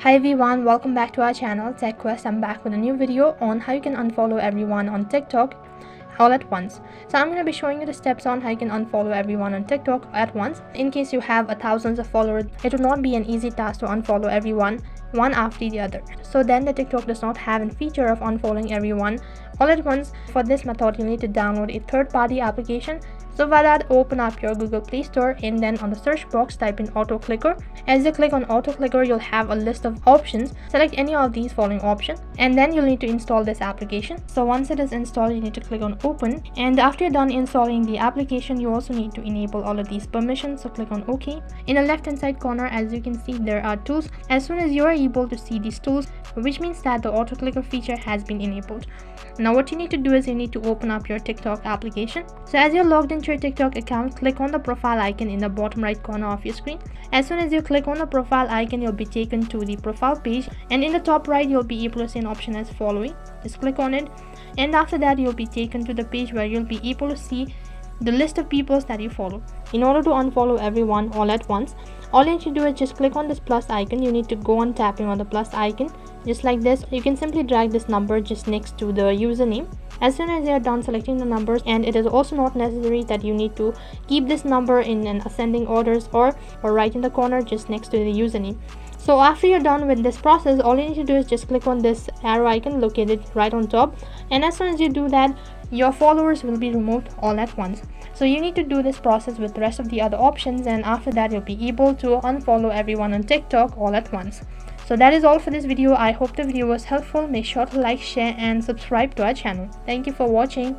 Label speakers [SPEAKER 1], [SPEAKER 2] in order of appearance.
[SPEAKER 1] Hi everyone, welcome back to our channel Tech Quest. I'm back with a new video on how you can unfollow everyone on TikTok all at once. So I'm going to be showing you the steps on how you can unfollow everyone on TikTok at once. In case you have thousands of followers, it will not be an easy task to unfollow everyone one after the other. So then the TikTok does not have a feature of unfollowing everyone all at once. For this method, you need to download a third-party application. So for that, open up your Google Play Store and then on the search box type in auto clicker. As you click on auto clicker, you'll have a list of options. Select any of these following options and then you'll need to install this application. So once it is installed, you need to click on open, and after you're done installing the application, you also need to enable all of these permissions. So click on OK. In the left hand side corner, as you can see, there are tools. As soon as you are able to see these tools, which means that the auto clicker feature has been enabled. Now what you need to do is you need to open up your TikTok application. So as you're logged into your TikTok account, click on the profile icon in the bottom right corner of your screen. As soon as you click on the profile icon, you'll be taken to the profile page, and in the top right you'll be able to see an option as following. Just click on it, and after that you'll be taken to the page where you'll be able to see the list of people that you follow. In order to unfollow everyone all at once, all you need to do is just click on this plus icon. You need to go on tapping on the plus icon just like this. You can simply drag this number just next to the username. As soon as you are done selecting the numbers, and it is also not necessary that you need to keep this number in an ascending orders or right in the corner just next to the username. So after you're done with this process, all you need to do is just click on this arrow icon located right on top, and as soon as you do that, your followers will be removed all at once. So you need to do this process with the rest of the other options, and after that you'll be able to unfollow everyone on TikTok all at once. So that is all for this video. I hope the video was helpful. Make sure to like, share and subscribe to our channel. Thank you for watching.